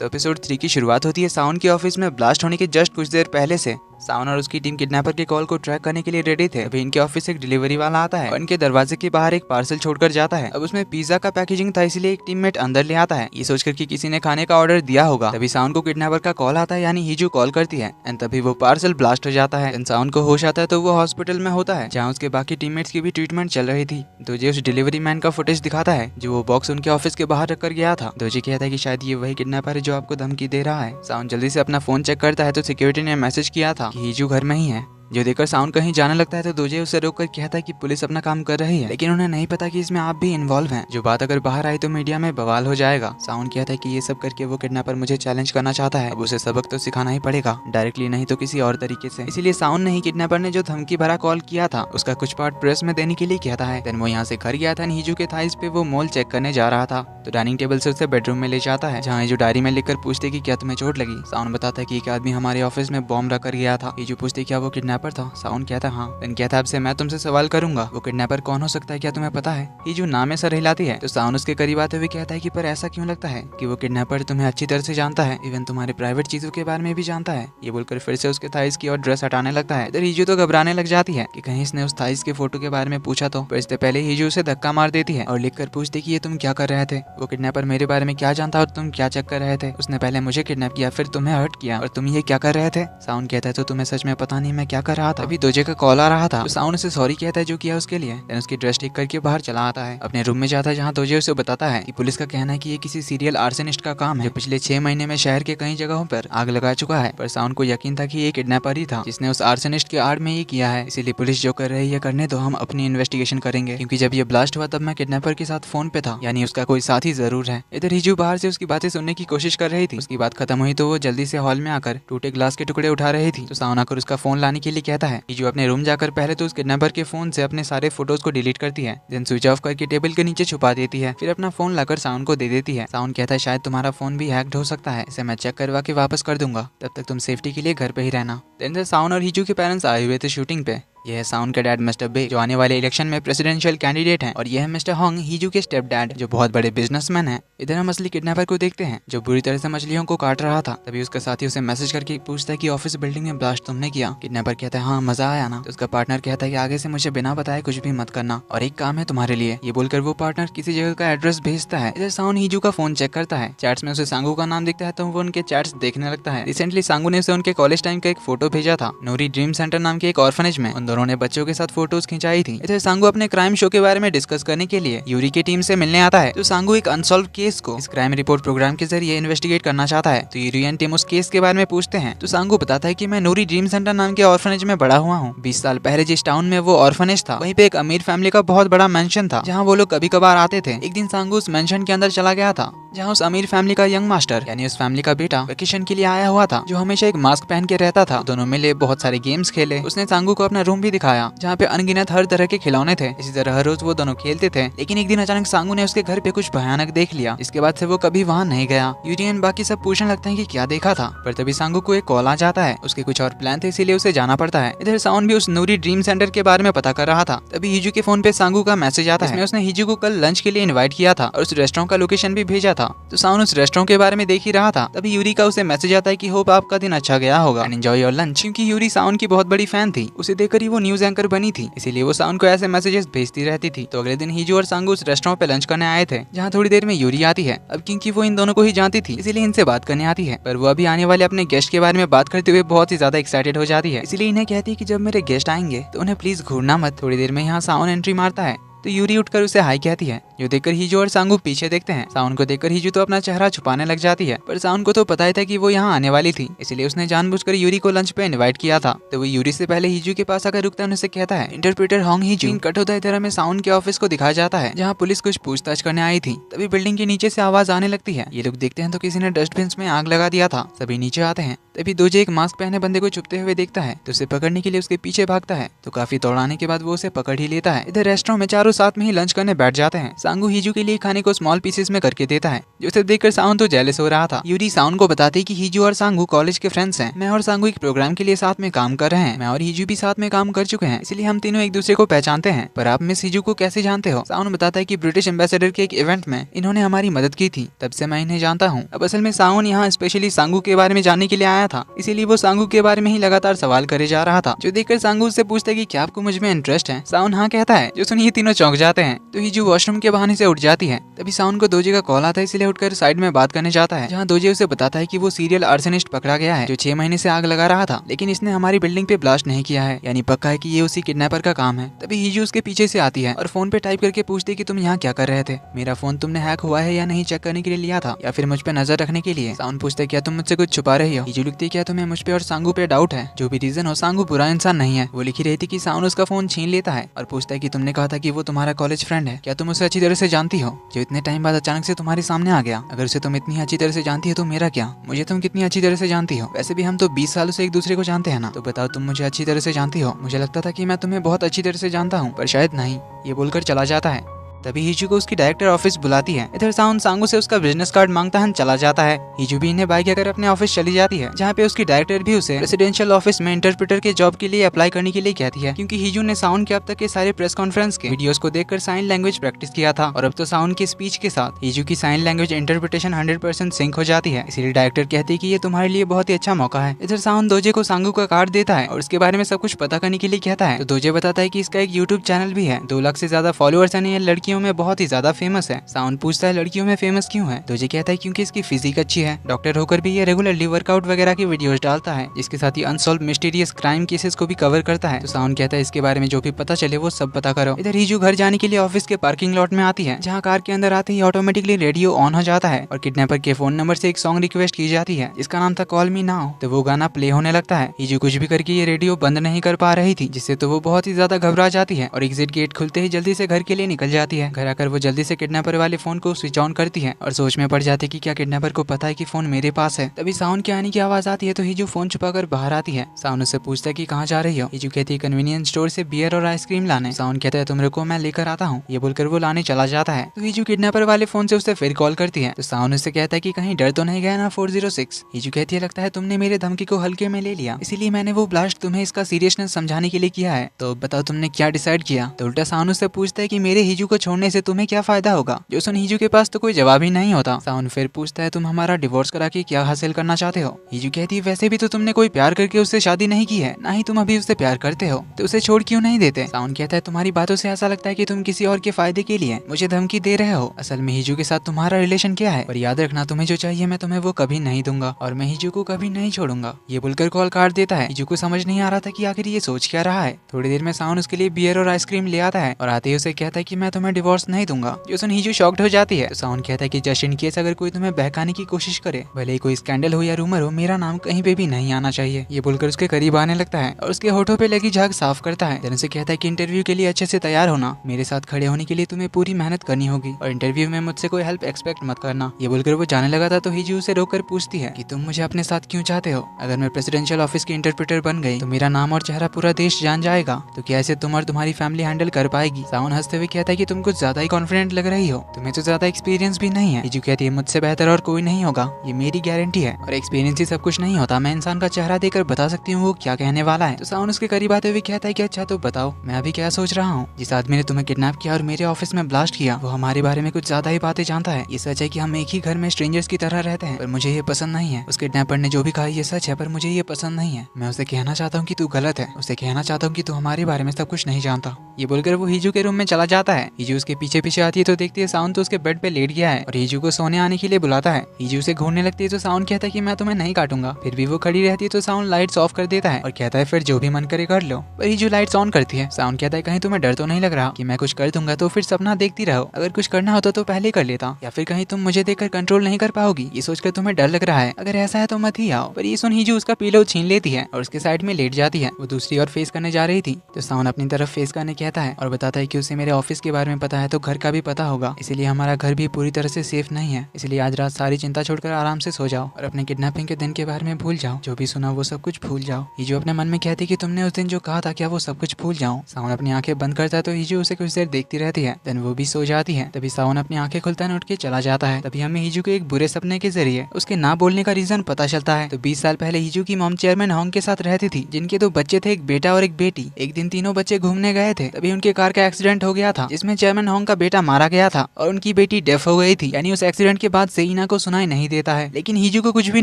तो एपिसोड 3 की शुरुआत होती है साउन के ऑफिस में ब्लास्ट होने के जस्ट कुछ देर पहले से। साउन और उसकी टीम किडनैपर के कॉल को ट्रैक करने के लिए रेडी थे। अभी इनके ऑफिस से एक डिलीवरी वाला आता है और इनके दरवाजे के बाहर एक पार्सल छोड़कर जाता है। अब उसमें पिज्जा का पैकेजिंग था, इसलिए एक टीममेट अंदर ले आता है, ये सोचकर कि किसी ने खाने का ऑर्डर दिया होगा। तभी साउन को किडनैपर का कॉल आता है, यानी हीजू कॉल करती है एंड तभी वो पार्सल ब्लास्ट हो जाता है। साउन को होश आता है तो वो हॉस्पिटल में होता है, जहाँ उसके बाकी टीममेट्स की भी ट्रीटमेंट चल रही थी। दोजे उस डिलीवरी मैन का फुटेज दिखाता है जो वो बॉक्स उनके ऑफिस के बाहर रखकर गया था। दोजे कहता है कि शायद ये वही किडनैपर है जो आपको धमकी दे रहा है। साउन जल्दी से अपना फोन चेक करता है तो सिक्योरिटी ने मैसेज किया था कि हीजू घर में ही है। जो देखकर साउन कहीं जाने लगता है तो दोजे उसे रोककर कहता है कि पुलिस अपना काम कर रही है, लेकिन उन्हें नहीं पता कि इसमें आप भी इन्वॉल्व हैं। जो बात अगर बाहर आई तो मीडिया में बवाल हो जाएगा। साउन कहता है कि ये सब करके वो किडनैपर मुझे चैलेंज करना चाहता है, अब उसे सबक तो सिखाना ही पड़ेगा, डायरेक्टली नहीं तो किसी और तरीके से। इसीलिए साउन ने ही किडनैपर ने जो धमकी भरा कॉल किया था उसका कुछ पार्ट प्रेस में देने के लिए कहता है। देन वो यहाँ से घर गया था, हीजू के थाइस पे वो मोल चेक करने जा रहा था तो डाइनिंग टेबल से उसे बेडरूम में ले जाता है, जहाँ जो डायरी में लिखकर पूछते कि क्या तुम्हें चोट लगी। साउन बताता है कि एक आदमी हमारे ऑफिस में बॉम्ब रख कर गया था। हीजू पूछती क्या वो किडनैपर था। साउन कहता हाँ। देन कहता है अब से मैं तुमसे सवाल करूंगा, वो किडनैपर कौन हो सकता है, क्या तुम्हें पता है। हीजू नाम में सर हिलाती है तो साउन उसके करीब आते हुए कहता है कि पर ऐसा क्यों लगता है कि वो किडनैपर तुम्हें अच्छी तरह से जानता है, इवन तुम्हारे प्राइवेट चीजों के बारे में भी जानता है। ये बोलकर फिर से उसके थाइस की और ड्रेस हटाने लगता है। इधर हीजू तो घबराने लग जाती है कि कहीं इसने उस थाइस के फोटो के बारे में पूछा तो। पर इससे पहले हीजू उसे धक्का मार देती है और लिखकर पूछती कि ये तुम क्या कर रहे थे, वो किडनैपर मेरे बारे में क्या जानता और तुम क्या चेक कर रहे थे। उसने पहले मुझे किडनैप किया, फिर तुम्हें हर्ट किया और तुम ये क्या कर रहे थे। साउन कहता है तो तुम्हें सच में पता नहीं मैं क्या कर रहा था। अभी दोजे का कॉल आ रहा था तो साउन उसे सॉरी कहता है जो किया उसके लिए। देन उसकी ड्रेस ठीक करके बाहर चला आता है, अपने रूम में जाता है, जहाँ दोजे उसे बताता है कि पुलिस का कहना है कि ये किसी सीरियल आर्सेनिस्ट का काम है जो पिछले 6 महीने में शहर के कई जगहों पर आग लगा चुका है। पर साउन को यकीन था कि ये किडनैपर ही था जिसने उस आर्सेनिस्ट के आड़ में ये किया है, इसीलिए पुलिस जो कर रही है करने दो, हम अपनी इन्वेस्टिगेशन करेंगे, क्योंकि जब ये ब्लास्ट हुआ तब मैं किडनैपर के साथ फोन पे था, यानी उसका कोई साथी जरूर है। इधर हीजू बाहर से उसकी बातें सुनने की कोशिश कर रही थी। उसकी बात खत्म हुई तो वो जल्दी से हॉल में आकर टूटे ग्लास के टुकड़े उठा रही थी तो साउन आकर उसका फोन लाने के लिए कहता है। हीजू अपने रूम जाकर पहले तो उस किडनैपर के फोन से अपने सारे फोटोज को डिलीट करती है, देन स्विच ऑफ करके टेबल के नीचे छुपा देती है, फिर अपना फोन लाकर साउन को दे देती है। साउन कहता है शायद तुम्हारा फोन भी हैक्ड हो सकता है, इसे मैं चेक करवा के वापस कर दूंगा, तब तक तुम सेफ्टी के लिए घर पे ही रहना। देन साउन और हीजू के पेरेंट्स आए हुए थे शूटिंग पे। यह है साउन का डैड मिस्टर बे जो आने वाले इलेक्शन में प्रेसिडेंशियल कैंडिडेट हैं, और यह है मिस्टर होंग हीजू के स्टेप डैड जो बहुत बड़े बिजनेसमैन हैं। इधर हम असली किडनैपर को देखते हैं जो बुरी तरह से मछलियों को काट रहा था। तभी उसका साथी उसे मैसेज करके पूछता है कि ऑफिस बिल्डिंग में ब्लास्ट तुमने किया। किडनैपर कहता है हाँ मजा आया ना। तो उसका पार्टनर कहता है कि आगे से मुझे बिना बताए कुछ भी मत करना और एक काम है तुम्हारे लिए। ये बोलकर वो पार्टनर किसी जगह का एड्रेस भेजता है। इधर साउन हीजू का फोन चेक करता है, चैट्स में उसे सांगू का नाम दिखता है तो वो उनके चैट्स देखने लगता है। रिसेंटली सांगू ने उसे उनके कॉलेज टाइम का एक फोटो भेजा था नूरी ड्रीम सेंटर नाम के एक ऑर्फनेज में, उन दोनों ने बच्चों के साथ फोटोज खिंचाई थी। इधर सांगू अपने क्राइम शो के बारे में डिस्कस करने के लिए यूरी की टीम से मिलने आता है तो सांगू एक अनसॉल्व केस को इस क्राइम रिपोर्ट प्रोग्राम के जरिए इन्वेस्टिगेट करना चाहता है। तो यूरी एंड टीम उस केस के बारे में पूछते हैं तो सांगू बताता है कि मैं नूरी ड्रीम सेंटर नाम के ऑर्फनेज में बड़ा हुआ हूँ। 20 साल पहले जिस टाउन में वो ऑर्फनेज था वहीं पे एक अमीर फैमिली का बहुत बड़ा मेंशन था जहाँ वो लोग कभी कभार आते थे। एक दिन सांगू उस मेंशन के अंदर चला गया था जहाँ उस अमीर फैमिली का यंग मास्टर यानी उस फैमिली का बेटा वेकेशन के लिए आया हुआ था, जो हमेशा एक मास्क पहन के रहता था। दोनों मिले, बहुत सारे गेम्स खेले। उसने सांगू को अपना रूम भी दिखाया जहाँ पे अनगिनत हर तरह के खिलौने थे। इसी तरह हर रोज वो दोनों खेलते थे, लेकिन एक दिन अचानक सांगू ने उसके घर पे कुछ भयानक देख लिया। इसके बाद से वो कभी वहाँ नहीं गया। यूरियन बाकी सब पूछने लगते हैं कि क्या देखा था, पर तभी सांगू को एक कॉल आ जाता है। उसके कुछ और प्लान थे इसीलिए उसे जाना पड़ता है। इधर साउन भी उस नूरी ड्रीम सेंटर के बारे में पता कर रहा था। तभी हीजू के फोन पे सांगू का मैसेज आता है। उसने हीजू को कल लंच के लिए इनवाइट किया था और उस रेस्टोरेंट का लोकेशन भी भेजा था। तो साउन उस रेस्टोरेंट के बारे में देख ही रहा था। तभी यूरी का उसे मैसेज आता है कि होप आपका दिन अच्छा गया होगा एंड एंजॉय योर लंच। क्योंकि यूरी साउन की बहुत बड़ी फैन थी, उसे देखकर ही वो न्यूज एंकर बनी थी, इसीलिए वो साउन को ऐसे मैसेजेस भेजती रहती थी। तो अगले दिन हीजू और सांगू उस रेस्टोरेंट पे लंच करने आए थे जहाँ थोड़ी देर में यूरी आती है। अब क्योंकि वो इन दोनों को ही जानती थी इसीलिए इनसे बात करने आती है, पर वो अभी आने वाले अपने गेस्ट के बारे में बात करते हुए बहुत ही ज्यादा एक्साइटेड हो जाती है। इसलिए इन्हें कहती है कि जब मेरे गेस्ट आएंगे तो उन्हें प्लीज घूरना मत। थोड़ी देर में यहाँ साउन एंट्री मारता है तो यूरी उठकर उसे हाई कहती है, जो देखकर हीजू और सांगू पीछे देखते हैं। साउन को देखकर हीजू तो अपना चेहरा छुपाने लग जाती है, पर साउन को तो पता ही था कि वो यहाँ आने वाली थी, इसलिए उसने जानबूझकर यूरी को लंच पे इनवाइट किया था। तो वो यूरी से पहले हीजू के पास आकर रुकता है, उनसे कहता है इंटरप्रेटर होंग हीजू। कट होता है, इधर हमें साउन के ऑफिस को दिखाया जाता है जहाँ पुलिस कुछ पूछताछ करने आई थी। तभी बिल्डिंग के नीचे से आवाज आने लगती है। ये लोग देखते हैं तो किसी ने डस्टबिन में आग लगा दिया था। सभी नीचे आते हैं। तभी दोजे एक मास्क पहने बंदे को छुपते हुए देखता है तो उसे पकड़ने के लिए उसके पीछे भागता है। तो काफी दौड़ाने के बाद वो उसे पकड़ ही लेता है। इधर रेस्टोरेंट में चारों वो साथ में ही लंच करने बैठ जाते हैं। सांगू हीजू के लिए खाने को स्मॉल पीसेस में करके देता है, जो उसे देखकर साउन तो जेलस हो रहा था। यूरी साउन को बताते हैं कि हीजू और सांगू कॉलेज के फ्रेंड्स हैं। मैं और सांगू एक प्रोग्राम के लिए साथ में काम कर रहे हैं। मैं और हीजू भी साथ में काम कर चुके हैं, इसलिए हम तीनों एक दूसरे को पहचानते हैं। पर आप मिस हीजू को कैसे जानते हो? साउन बताता है कि ब्रिटिश एम्बेसडर के एक इवेंट में इन्होंने हमारी मदद की थी, तब से मैं इन्हें जानता हूँ। अब असल में साउन यहाँ स्पेशली सांगू के बारे में जानने के लिए आया था, इसीलिए वो सांगू के बारे में ही लगातार सवाल करे जा रहा था, जो देखकर सांगू उससे पूछता है कि क्या आपको मुझ में इंटरेस्ट है? साउन हाँ कहता है, जो सुनिए तीनों चौंक जाते हैं। तो हीजू वॉशरूम के बहाने से उठ जाती है। तभी साउन को दोजे का कॉल आता है, इसलिए उठकर साइड में बात करने जाता है, जहाँ दोजे उसे बताता है कि वो सीरियल आर्सनिस्ट पकड़ा गया है, जो 6 महीने से आग लगा रहा था, लेकिन इसने हमारी बिल्डिंग पे ब्लास्ट नहीं किया है, यानी पक्का है कि ये उसी किडनैपर का काम है। तभी हीजू उसके पीछे से आती है और फोन पे टाइप करके पूछती है कि तुम यहाँ क्या कर रहे थे? मेरा फोन तुमने हैक हुआ है या नहीं चेक करने के लिए लिया था, या फिर मुझ पे नजर रखने के लिए? साउन पूछता है क्या तुम मुझसे कुछ छुपा रही हो? हीजू लिखती है क्या तुम्हें मुझ पे और सांगू पे डाउट है? जो भी रीजन हो, सांगू बुरा इंसान नहीं है। वो लिखी रही थी कि साउन उसका फोन छीन लेता है और पूछता है कि तुमने कहा था कि वो तुम्हारा कॉलेज फ्रेंड है, क्या तुम उसे अच्छी तरह से जानती हो, जो इतने टाइम बाद अचानक से तुम्हारे सामने आ गया? अगर उसे तुम इतनी अच्छी तरह से जानती हो तो मेरा क्या? मुझे तुम कितनी अच्छी तरह से जानती हो? वैसे भी हम तो 20 सालों से एक दूसरे को जानते हैं ना, तो बताओ तुम मुझे अच्छी तरह से जानती हो? मुझे लगता था कि मैं तुम्हें बहुत अच्छी तरह से जानता हूँ, पर शायद नहीं। ये बोलकर चला जाता है। तभी हीजू को उसकी डायरेक्टर ऑफिस बुलाती है। इधर साउन सांगू से उसका बिजनेस कार्ड मांगता है, चला जाता है। हीजू भी इन्हें बाय कर अपने ऑफिस चली जाती है, जहाँ पे उसकी डायरेक्टर भी उसे प्रेसिडेंशियल ऑफिस में इंटरप्रेटर के जॉब के लिए अप्लाई करने के लिए कहती है, क्योंकि हीजू ने साउन के अब तक के सारे प्रेस कॉन्फ्रेंस के वीडियोस को देखकर साइन लैंग्वेज प्रैक्टिस किया था, और अब तो साउन की स्पीच के साथ हीजू की साइन लैंग्वेज इंटरप्रिटेशन 100% सिंक हो जाती है। इसलिए डायरेक्टर कहती है कि ये तुम्हारे लिए बहुत ही अच्छा मौका है। इधर साउन दोजे को सांगू का कार्ड देता है और उसके बारे में सब कुछ पता करने के लिए कहता है। तो दोजे बताता है कि इसका एक यूट्यूब चैनल भी है, 2 लाख से ज्यादा फॉलोअर्स है, लड़कियों में बहुत ही ज्यादा फेमस है। साउन पूछता है लड़कियों में फेमस क्यों है? दोजे कहता है क्योंकि इसकी फिजिक अच्छी है। डॉक्टर होकर भी ये रेगुलरली वर्कआउट वगैरह की वीडियोस डालता है, जिसके साथ ही अनसॉल्व मिस्टीरियस क्राइम केसेस को भी कवर करता है। तो साउन कहता है इसके बारे में जो भी पता चले वो सब पता करो। इधर हीजू घर जाने के लिए ऑफिस के पार्किंग लॉट में आती है, जहाँ कार के अंदर आते ही ऑटोमेटिकली रेडियो ऑन हो जाता है और किडनैपर के फोन नंबर से एक सॉन्ग रिक्वेस्ट की जाती है, जिसका नाम था कॉल मी नाउ। तो वो गाना प्ले होने लगता है। हीजू कुछ भी करके ये रेडियो बंद नहीं कर पा रही थी, जिससे तो वो बहुत ही ज्यादा घबरा जाती है और एग्जिट गेट खुलते ही जल्दी से घर के लिए निकल जाती है। घर आकर वो जल्दी से किडनैपर वाले फोन को स्विच ऑन करती है और सोच में पड़ जाती है कि क्या किडनैपर को पता है कि फोन मेरे पास है। तभी साउन के आने की आवाज आती है, तो हीजू फोन छुपाकर बाहर आती है। साउन उससे पूछता है कि कहाँ जा रही हो? हीजू कहती है कन्वीनियंस स्टोर से बियर और आइसक्रीम लाने। साउन कहता है तुम रुको, मैं लेकर आता हूँ। ये बोलकर वो लाने चला जाता है। तो हीजू किडनैपर वाले फोन से उससे फिर कॉल करती है। तो साउन उससे कहता है कि कहीं डर तो नहीं गया ना 406? हीजू कहती है लगता है तुमने मेरे धमकी को हल्के में ले लिया, इसीलिए मैंने वो ब्लास्ट तुम्हें इसका सीरियसनेस समझाने के लिए किया है। तो बताओ तुमने क्या डिसाइड किया? तो उल्टा साउन उससे पूछता है कि मेरे हीजू को छोड़ने से तुम्हें क्या फायदा होगा? जो सुन हीजू के पास तो कोई जवाब ही नहीं होता। साउन फिर पूछता है तुम हमारा डिवोर्स करा के क्या हासिल करना चाहते हो? हीजू कहती है वैसे भी तो तुमने कोई प्यार करके उससे शादी नहीं की है, ना ही तुम अभी उससे प्यार करते हो, तो उसे छोड़ क्यों नहीं देते? साउन कहता है तुम्हारी बातों से ऐसा लगता है कि तुम किसी और के फायदे के लिए मुझे धमकी दे रहे हो। असल में हीजू के साथ तुम्हारा रिलेशन क्या है? और याद रखना तुम्हें जो चाहिए मैं तुम्हें वो कभी नहीं दूंगा, और मैं हीजू को कभी नहीं छोड़ूंगा। ये बोलकर कॉल काट देता है। हीजू को समझ नहीं आ रहा था कि आखिर ये सोच क्या रहा है। थोड़ी देर में साउन उसके लिए बियर और आइसक्रीम ले आता है और आते ही उसे कहता है कि मैं तुम्हें डिवोर्स नहीं दूंगा। जो सुन हीजू शॉक्ड हो जाती है। तो साउन कहता है कि जस्ट इन केस अगर कोई तुम्हें बहकाने की कोशिश करे, भले ही कोई स्कैंडल हो या रूमर हो, मेरा नाम कहीं पे भी नहीं आना चाहिए। ये बोलकर उसके करीब आने लगता है और उसके होठों पे लगी झाग साफ करता है। देन उसे कहता है कि इंटरव्यू के लिए अच्छे से तैयार होना, मेरे साथ खड़े होने के लिए तुम्हें पूरी मेहनत करनी होगी, और इंटरव्यू में मुझसे कोई हेल्प एक्सपेक्ट मत करना। ये बोलकर वो जाने लगा था, तो हीजू उसे रोककर पूछती है कि तुम मुझे अपने साथ क्यों चाहते हो? अगर मैं प्रेसिडेंशियल ऑफिस की इंटरप्रेटर बन गई तो मेरा नाम और चेहरा पूरा देश जान जाएगा, तो क्या ऐसे तुम और तुम्हारी फैमिली हैंडल कर पाएगी? साउन हंसते हुए कहता है कि तुम कुछ ज्यादा ही कॉन्फिडेंट लग रही हो, तुम्हें तो ज्यादा एक्सपीरियंस भी नहीं है। हीजू कहती है मुझसे बेहतर और कोई नहीं होगा, ये मेरी गारंटी है, और एक्सपीरियंस ही सब कुछ नहीं होता, मैं इंसान का चेहरा देखकर बता सकती हूँ वो क्या कहने वाला है। तो साउन उसके करीब आते हुए कहता है कि अच्छा तो बताओ मैं अभी क्या सोच रहा हूँ। जिस आदमी ने तुम्हें किडनैप किया और मेरे ऑफिस में ब्लास्ट किया, वो हमारे बारे में कुछ ज्यादा ही बातें जानता है। ये सच है कि हम एक ही घर में स्ट्रेंजर्स की तरह रहते हैं, पर मुझे ये पसंद नहीं है। उस किडनैपर ने जो भी कहा ये सच है, पर मुझे ये पसंद नहीं है। मैं उसे कहना चाहता हूँ कि तू गलत है, उसे कहना चाहता हूँ कि तू हमारे बारे में सब कुछ नहीं जानता। ये बोलकर वो हीजू के रूम में चला जाता है। हीजू उसके पीछे पीछे आती है तो देखती है साउन तो उसके बेड पे लेट गया है और हीजू को सोने आने के लिए बुलाता है। हीजू उसे घूरने लगती है तो साउन कहता है कि मैं तुम्हें नहीं काटूंगा। फिर भी वो खड़ी रहती है तो साउन लाइट्स ऑफ कर देता है और कहता है फिर जो भी मन करे कर लो। पर हीजू लाइट्स ऑन करती है। साउन कहता है कहीं तुम्हें डर तो नहीं लग रहा कि मैं कुछ कर दूंगा तो फिर सपना देखती रहो, अगर कुछ करना होता तो पहले कर लेता, या फिर कहीं तुम मुझे देखकर कंट्रोल नहीं कर पाओगी, ये सोचकर तुम्हें डर लग रहा है, अगर ऐसा है तो मत ही आओ। पर ये सुन हीजू उसका पिलो छीन लेती है और उसके साइड में लेट जाती है। वो दूसरी ओर फेस करने जा रही थी तो साउन अपनी तरफ फेस करने कहता है और बताता है कि उसे मेरे ऑफिस के बारे में पता है तो घर का भी पता होगा, इसीलिए हमारा घर भी पूरी तरह से सेफ नहीं है। इसलिए आज रात सारी चिंता छोड़कर आराम से सो जाओ और अपने किडनैपिंग के दिन के बारे में भूल जाओ। जो भी सुना वो सब कुछ भूल जाओ। हीजू अपने मन में कहती कि तुमने उस दिन जो कहा था क्या वो सब कुछ भूल जाऊं। सावन अपनी आंखें बंद करता है तो हीजू उसे कुछ देर देखती रहती है। देन वो भी सो जाती है। तभी सावन अपनी आंखें खुलता है, उठ के चला जाता है। तभी हमें हीजू के एक बुरे सपने के जरिए उसके ना बोलने का रीजन पता चलता है। तो 20 साल पहले हीजू की मॉम चेयरमैन होंग के साथ रहती थी, जिनके 2 बच्चे थे, एक बेटा और एक बेटी। एक दिन तीनों बच्चे घूमने गए थे, तभी उनके कार का एक्सीडेंट हो गया था, जिसमें चेयरमैन होंग का बेटा मारा गया था और उनकी बेटी डेफ हो गई थी। यानी उस एक्सीडेंट के बाद से ईना को सुनाई नहीं देता है, लेकिन हीजू को कुछ भी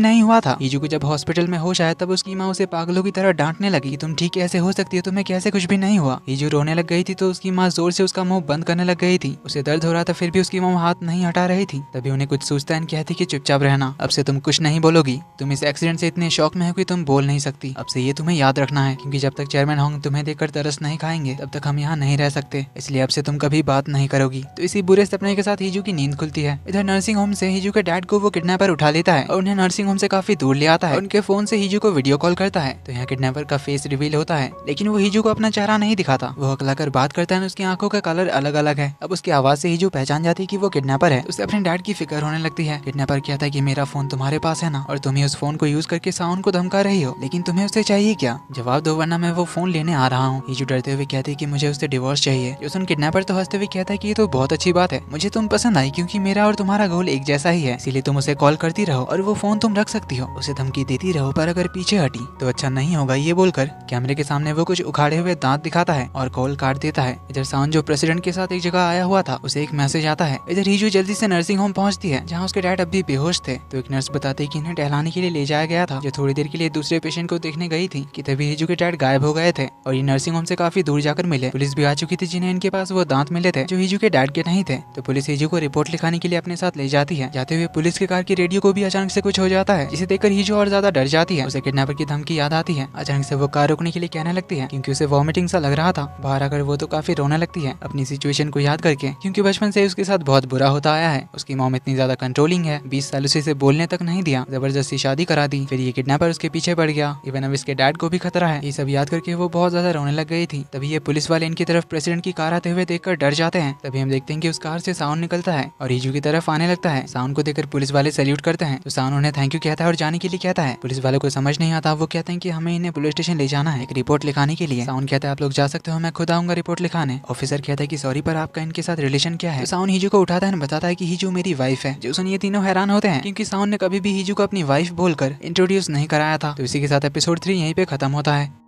नहीं हुआ था। हीजू को जब हॉस्पिटल में होश आया तब उसकी माँ उसे पागलों की तरह डांटने लगी, तुम ठीक कैसे हो सकती है, तुम्हें कैसे कुछ भी नहीं हुआ। हीजू रोने लग गई थी तो उसकी माँ जोर से उसका मुंह बंद करने लग गई थी। उसे दर्द हो रहा था फिर भी उसकी माँ हाथ नहीं हटा रही थी। तभी उन्हें कुछ सोचता है, कहती कि चुपचाप रहना, अब से तुम कुछ नहीं बोलोगी। तुम इस एक्सीडेंट से इतने शौक में हो कि तुम बोल नहीं सकती। अब से ये तुम्हें याद रखना है, क्योंकि जब तक चेयरमैन होंग तुम्हें देखकर तरस नहीं खाएंगे तब तक हम यहाँ नहीं रह सकते। इसलिए अब से तुम कभी बात नहीं करोगी। तो इसी बुरे सपने के साथ हीजू की नींद खुलती है। इधर नर्सिंग होम से हीजू के डैड को वो किडनैपर उठा लेता है और उन्हें नर्सिंग होम से काफी दूर ले आता है। उनके फोन से हीजू को वीडियो कॉल करता है तो यहाँ किडनैपर का फेस रिवील होता है, लेकिन वो हीजू को अपना चेहरा नहीं दिखाता। वो हकलाकर बात करता है, उसकी आंखों का कलर अलग अलग है। अब उसकी आवाज से हीजू पहचान जाती है कि वो किडनैपर है। उसे अपने डैड की फिक्र होने लगती है। किडनैपर कहता है कि मेरा फोन तुम्हारे पास है ना, और तुम ही उस फोन को यूज करके साउन को धमका रही हो, लेकिन तुम्हें उससे चाहिए क्या, जवाब दो वरना मैं वो फोन लेने आ रहा हूँ। हीजू डरते हुए कहती है कि मुझे उससे डिवोर्स चाहिए। जो सुन किडनैपर तो हंसते हुए कहता है कि ये तो बहुत अच्छी बात है, मुझे तुम पसंद आई क्योंकि मेरा और तुम्हारा गोल एक जैसा ही है, इसीलिए तुम उसे कॉल करती रहो और वो फोन तुम रख सकती हो, उसे धमकी देती रहो, पर अगर पीछे हटी तो अच्छा नहीं होगा। ये बोलकर कैमरे के सामने वो कुछ उखाड़े हुए दांत दिखाता है और कॉल काट देता है। इधर साउन जो प्रेसिडेंट के साथ एक जगह आया हुआ था, उसे एक मैसेज आता है। इधर हीजू जल्दी से नर्सिंग होम पहुंचती है जहाँ उसके डैड अभी बेहोश थे। तो एक नर्स बताती है कि इन्हें टहलाने के लिए ले जाया गया था, जो थोड़ी देर के लिए दूसरे पेशेंट को देखने गई थी कि तभी हीजू के डैड गायब हो गए थे और ये नर्सिंग होम से काफी दूर जाकर मिले। पुलिस भी आ चुकी थी, जिन्हें इनके पास वो दांत मिले थे जो हीजू के डैड के नहीं थे। तो पुलिस हीजू को रिपोर्ट लिखाने के लिए अपने साथ ले जाती है। जाते हुए पुलिस के कार की रेडियो को भी अचानक से कुछ हो जाता है, जिसे देखकर हीजू और ज्यादा डर जाती है। उसे किडनैपर की धमकी याद आती है। अचानक से वो कार रोकने के लिए कहने लगती है क्योंकि उसे वॉमिटिंग सा लग रहा था। बाहर आकर वो तो काफी रोने लगती है अपनी सिचुएशन को याद करके, क्योंकि बचपन से उसके साथ बहुत बुरा होता आया है। उसकी मॉम इतनी ज्यादा कंट्रोलिंग है, 20 साल उसे बोलने तक नहीं दिया, जबरदस्ती शादी करा दी, फिर ये किडनैपर उसके पीछे पड़ गया, इवन अब इसके डैड को भी खतरा है। ये सब याद करके वो बहुत ज्यादा रोने लग गई थी। तभी ये पुलिस वाले इनकी तरफ प्रेसिडेंट की कार आते हुए देखकर डर जाते हैं। तभी हम देखते हैं कि उस कार से साउंड निकलता है और हीजू की तरफ आने लगता है। साउंड को देखकर पुलिस वाले सैल्यूट करते हैं तो साउंड उन्हें थैंक यू कहता है और जाने के लिए कहता है। पुलिस वालों को समझ नहीं आता, वो कहते हैं कि हमें इन्हें पुलिस स्टेशन ले जाना है एक रिपोर्ट लिखाने के लिए। साउंड कहता है आप लोग जा सकते हो, मैं खुद आऊंगा रिपोर्ट लिखाने। ऑफिसर कहता है कि सॉरी पर आपका इनके साथ रिलेशन क्या है। तो साउंड हीजू को उठाता है और बताता है कि हीजू मेरी वाइफ है। जो सुन ये तीनों हैरान होते हैं क्योंकि साउंड ने कभी भी हीजू को अपनी वाइफ बोलकर इंट्रोड्यूस नहीं कराया था। तो इसी के साथ एपिसोड 3 यहीं पे खत्म होता है।